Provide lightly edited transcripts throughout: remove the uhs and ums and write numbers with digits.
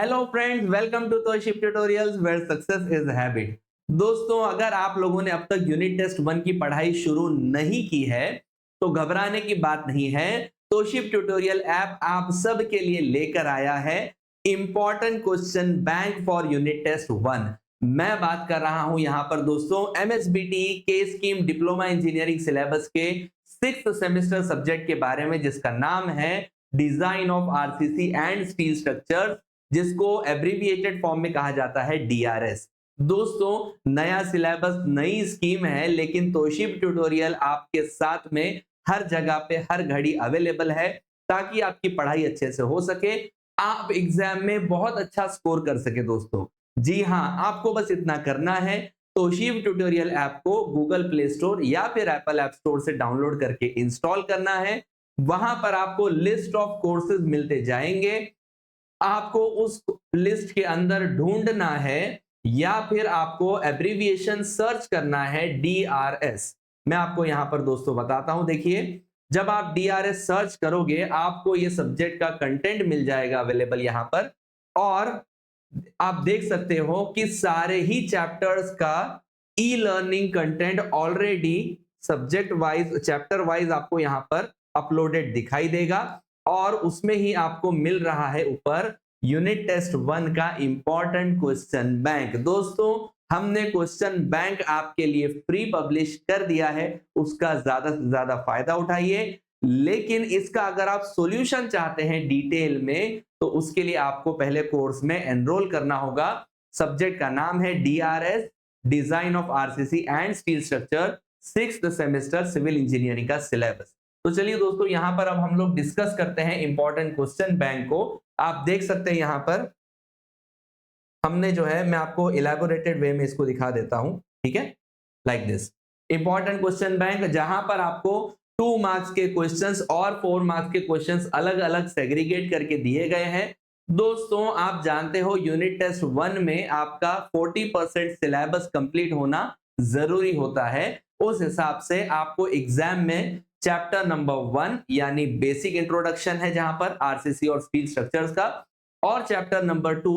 Hello friends, welcome to तोशिप tutorials where success is habit. दोस्तों, अगर आप लोगों ने अब तक यूनिट टेस्ट 1 की पढ़ाई शुरू नहीं की है तो घबराने की बात नहीं है। तोशिप ट्यूटोरियल ऐप आप सब के लिए लेकर आया है important question bank for unit test 1। मैं बात कर रहा हूं यहां पर दोस्तों एमएसबीटी के स्कीम डिप्लोमा इंजीनियरिंग सिलेबस के 6th सेमेस्टर सब्जेक्ट के बारे में, जिसका नाम है design of RCC and steel structure, जिसको एब्रिविएटेड फॉर्म में कहा जाता है डीआरएस। दोस्तों, नया सिलेबस, नई स्कीम है, लेकिन तोशिप ट्यूटोरियल आपके साथ में हर जगह पे हर घड़ी अवेलेबल है ताकि आपकी पढ़ाई अच्छे से हो सके, आप एग्जाम में बहुत अच्छा स्कोर कर सके। दोस्तों जी हां, आपको बस इतना करना है, तोशिप ट्यूटोरियल ऐप को गूगल प्ले स्टोर या फिर एप्पल ऐप स्टोर से डाउनलोड करके इंस्टॉल करना है। वहां पर आपको लिस्ट ऑफ कोर्सेज मिलते जाएंगे, आपको उस लिस्ट के अंदर ढूंढना है या फिर आपको एब्रिविएशन सर्च करना है डीआरएस। मैं आपको यहां पर दोस्तों बताता हूं, देखिए, जब आप डीआरएस सर्च करोगे आपको ये सब्जेक्ट का कंटेंट मिल जाएगा अवेलेबल यहां पर, और आप देख सकते हो कि सारे ही चैप्टर्स का e learning content already subject wise, chapter wise आपको यहां पर अपलोडेड दिखाई देगा, और उसमें ही आपको मिल रहा है ऊपर यूनिट टेस्ट 1 का इंपॉर्टेंट क्वेश्चन बैंक। दोस्तों, हमने क्वेश्चन बैंक आपके लिए फ्री पब्लिश कर दिया है, उसका ज्यादा से ज्यादा फायदा उठाइए। लेकिन इसका अगर आप सॉल्यूशन चाहते हैं डिटेल में तो उसके लिए आपको पहले कोर्स में एनरोल करना होगा। सब्जेक्ट का नाम है DRS, design of RCC and steel structure, 6th semester civil engineering का सिलेबस। तो चलिए दोस्तों, यहां पर अब हम लोग डिस्कस करते हैं इंपॉर्टेंट क्वेश्चन बैंक को। आप देख सकते हैं यहां पर हमने जो है, मैं आपको इलैबोरेटेड वे में इसको दिखा देता हूं, ठीक है, like this. Important question bank, जहां पर आपको 2 मार्क्स के क्वेश्चंस और 4 मार्क्स के क्वेश्चंस अलग अलग सेग्रीगेट करके दिए गए हैं। दोस्तों, आप जानते हो यूनिट टेस्ट 1 में आपका 40% सिलेबस कंप्लीट होना जरूरी होता है। उस हिसाब से आपको एग्जाम में चैप्टर नंबर 1 यानी बेसिक इंट्रोडक्शन है जहां पर आरसीसी और स्टील स्ट्रक्चर्स का, और chapter number 2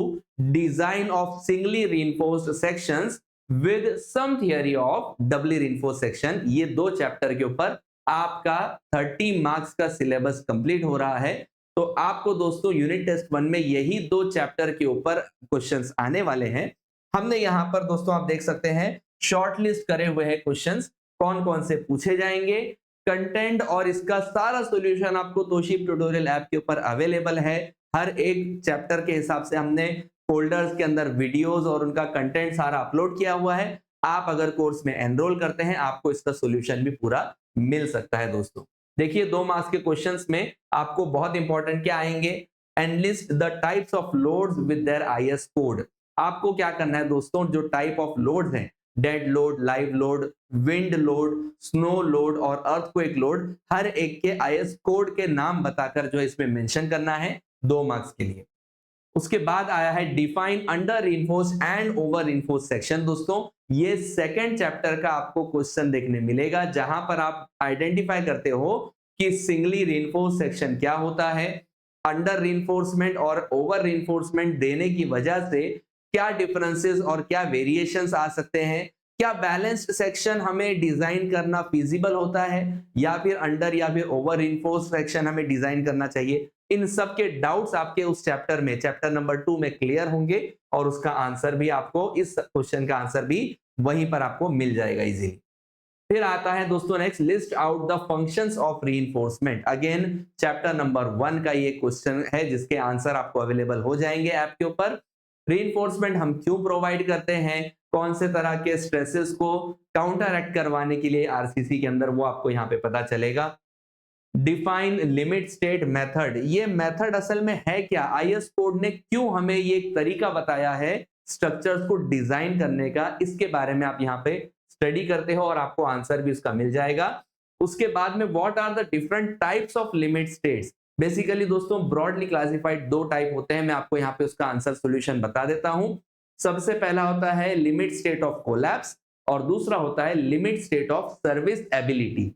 design of singly reinforced sections with some theory of doubly reinforced section, ये 2 चैप्टर के ऊपर आपका 30 मार्क्स का सिलेबस कंप्लीट हो रहा है। तो आपको दोस्तों यूनिट टेस्ट 1 में यही 2 चैप्टर के ऊपर क्वेश्चंस आने वाले हैं। हमने यहां पर दोस्तों आप देख सकते हैं शॉर्टलिस्ट करे हुए हैं क्वेश्चंस, कौन कौन से पूछे जाएंगे, कंटेंट और इसका सारा सॉल्यूशन आपको तोशिप ट्यूटोरियल ऐप के ऊपर अवेलेबल है। हर एक चैप्टर के हिसाब से हमने फोल्डर्स के अंदर वीडियोस और उनका कंटेंट सारा अपलोड किया हुआ है। आप अगर कोर्स में एनरोल करते हैं आपको इसका सॉल्यूशन भी पूरा मिल सकता है। दोस्तों देखिए, 2 मार्क्स के क्वेश्चंस में आपको बहुत इंपॉर्टेंट क्या आएंगे, enlist the types of loads with their IS code. आपको क्या करना है दोस्तों, जो टाइप ऑफ लोड्स हैं, dead load, live load, wind load, snow load और अर्थक्वेक लोड, हर एक के आईएस कोड के नाम बताकर जो इसमें मेंशन करना है 2 मार्क्स के लिए। उसके बाद आया है define under reinforced and over reinforced section. दोस्तों, ये सेकंड चैप्टर का आपको क्वेश्चन देखने मिलेगा जहां पर आप आइडेंटिफाई करते हो कि सिंगली रीइंफोर्स्ड सेक्शन क्या होता है, अंडर रीइंफोर्समेंट और ओवर रीइंफोर्समेंट देने की वजह से क्या डिफरेंसेस और क्या वेरिएशंस आ सकते हैं, क्या बैलेंस्ड सेक्शन हमें डिजाइन करना फिजिबल होता है या फिर अंडर या फिर ओवर रीइंफोर्स्ड सेक्शन हमें डिजाइन करना चाहिए। इन सब के डाउट्स आपके उस चैप्टर में, चैप्टर नंबर 2 में क्लियर होंगे, और उसका आंसर भी आपको, इस क्वेश्चन का आंसर भी वहीं पर आपको मिल जाएगा इजीली। फिर आता है दोस्तों next, list out the functions of reinforcement. Again chapter number 1 का ये क्वेश्चन है जिसके आंसर आपको अवेलेबल हो जाएंगे ऐप के ऊपर। रीइंफोर्समेंट हम क्यों प्रोवाइड करते हैं, कौन से तरह के स्ट्रेसेस को काउंटर एक्ट करवाने के लिए आरसीसी के अंदर, वो आपको यहाँ पे पता चलेगा। डिफाइन लिमिट स्टेट मेथड, ये मेथड असल में है क्या, आईएस कोड ने क्यों हमें ये एक तरीका बताया है स्ट्रक्चर्स को डिजाइन करने का, इसके बारे में आप यहाँ पे स्टडी करते हो और आपको आंसर भी उसका मिल जाएगा। उसके बाद में what are the different types of limit states. Basically दोस्तों ब्रॉडली क्लासिफाइड 2 टाइप होते हैं, मैं आपको यहाँ पे उसका आंसर सॉल्यूशन बता देता हूं। सबसे पहला होता है लिमिट स्टेट ऑफ कोलैप्स और दूसरा होता है limit state of service ability.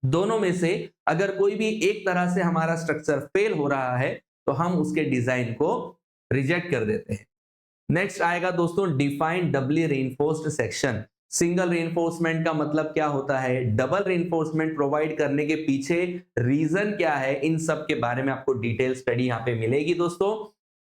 दोनों में से अगर कोई भी एक तरह से हमारा स्ट्रक्चर फेल हो रहा है तो हम उसके डिजाइन को रिजेक्ट कर देते हैं। नेक्स्ट आएगा दोस्तों define doubly reinforced section. Single reinforcement का मतलब क्या होता है, डबल रेनफोर्समेंट प्रोवाइड करने के पीछे रीजन क्या है, इन सब के बारे में आपको डिटेल स्टडी यहाँ पे मिलेगी दोस्तों।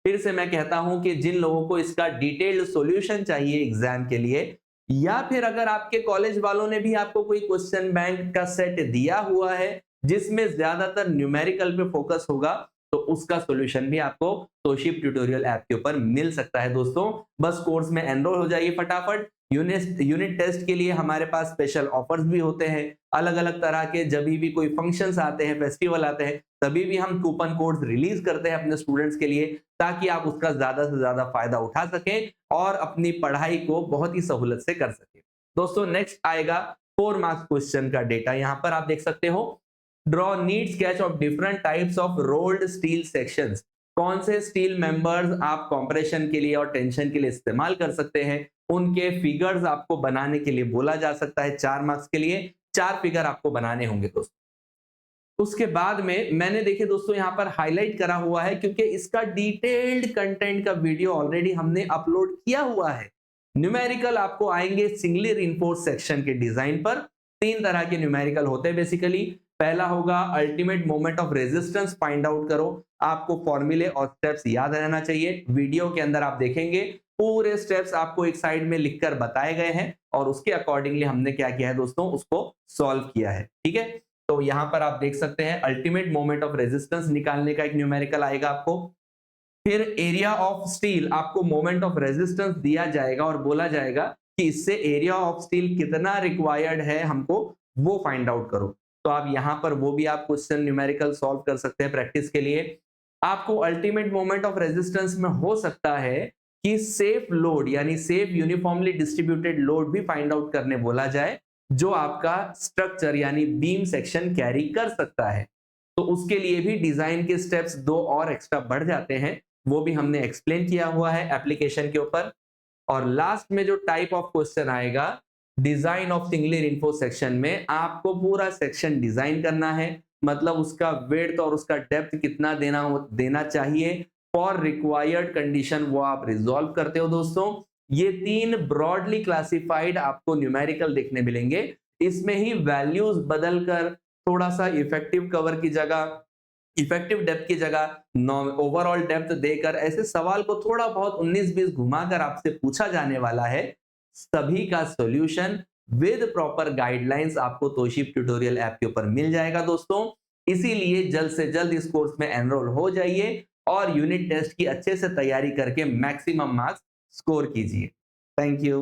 फिर से मैं कहता हूं कि जिन लोगों को इसका डिटेल्ड सॉल्यूशन चाहिए एग्जाम के लिए, या फिर अगर आपके कॉलेज वालों ने भी आपको कोई क्वेश्चन बैंक का सेट दिया हुआ है जिसमें ज्यादातर न्यूमेरिकल पे फोकस होगा, तो उसका सॉल्यूशन भी आपको तोशिप ट्यूटोरियल ऐप के ऊपर मिल सकता है दोस्तों। बस कोर्स में एनरोल हो जाइए फटाफट। यूनिट टेस्ट के लिए हमारे पास स्पेशल ऑफर्स भी होते हैं, अलग अलग तरह के। जब भी कोई फंक्शंस आते हैं, फेस्टिवल आते हैं, तभी भी हम कूपन कोड्स रिलीज करते हैं अपने स्टूडेंट्स के लिए, ताकि आप उसका ज्यादा से ज्यादा फायदा उठा सकें और अपनी पढ़ाई को बहुत ही सहूलत से कर सकें। दोस्तों नेक्स्ट आएगा 4 मार्क्स क्वेश्चन का डेटा। यहां पर आप देख सकते हो, draw NEET sketch of different types of rolled steel sections. कौन से स्टील मेंबर्स आप कंप्रेशन के लिए और टेंशन के लिए इस्तेमाल कर सकते हैं, उनके फिगर्स आपको बनाने के लिए बोला जा सकता है। 4 मार्क्स के लिए 4 फिगर आपको बनाने होंगे दोस्तों। उसके बाद में मैंने देखे दोस्तों यहाँ पर हाईलाइट करा हुआ है, क्योंकि इसका डिटेल्ड कंटेंट का वीडियो ऑलरेडी हमने अपलोड किया हुआ है। न्यूमेरिकल आपको आएंगे सिंगली रिइंफोर्स्ड सेक्शन के डिजाइन पर। 3 तरह के न्यूमेरिकल होते हैं बेसिकली। पहला होगा ultimate moment of resistance find out करो। आपको फॉर्मूले और स्टेप्स याद रहना चाहिए। वीडियो के अंदर आप देखेंगे पूरे स्टेप्स आपको एक साइड में लिखकर बताए गए हैं, और उसके अकॉर्डिंगली हमने क्या किया है दोस्तों, उसको सॉल्व किया है। ठीक है, तो यहां पर आप देख सकते हैं अल्टीमेट मोमेंट ऑफ रेजिस्टेंस निकालने का एक न्यूमेरिकल आएगा आपको। फिर एरिया ऑफ स्टील, आपको मोमेंट ऑफ रेजिस्टेंस दिया जाएगा और बोला जाएगा कि इससे एरिया ऑफ स्टील कितना रिक्वायर्ड है हमको, वो फाइंड आउट करो। तो आप यहां पर वो भी आप क्वेश्चन न्यूमेरिकल सॉल्व कर सकते हैं प्रैक्टिस के लिए। आपको अल्टीमेट मोमेंट ऑफ रेजिस्टेंस में हो सकता है कि सेफ लोड यानी सेफ यूनिफॉर्मली डिस्ट्रीब्यूटेड लोड भी फाइंड आउट करने बोला जाए, जो आपका स्ट्रक्चर यानी बीम सेक्शन कैरी कर सकता है। तो उसके लिए भी डिजाइन के स्टेप्स 2 और एक्स्ट्रा बढ़ जाते हैं, वो भी हमने एक्सप्लेन किया हुआ है एप्लीकेशन के ऊपर। और लास्ट में जो टाइप ऑफ क्वेश्चन आएगा design of singly reinforced section में, आपको पूरा सेक्शन डिजाइन करना है, मतलब उसका विड्थ और उसका डेप्थ कितना देना चाहिए फॉर रिक्वायर्ड कंडीशन, वो आप रिजॉल्व करते हो दोस्तों। ये 3 ब्रॉडली क्लासिफाइड आपको न्यूमेरिकल देखने मिलेंगे। इसमें ही वैल्यूज बदलकर थोड़ा सा इफेक्टिव कवर की जगह, इफेक्टिव डेप्थ की जगह ओवरऑल डेप्थ देकर, ऐसे सवाल को थोड़ा बहुत 19-20 घुमाकर आपसे पूछा जाने वाला है। सभी का सॉल्यूशन विद प्रॉपर गाइडलाइंस आपको तोशिप ट्यूटोरियल ऐप के ऊपर मिल जाएगा दोस्तों। इसीलिए जल्द से जल्द इस कोर्स में एनरोल हो जाइए और यूनिट टेस्ट की अच्छे से तैयारी करके मैक्सिमम मार्क्स स्कोर कीजिए। Thank you.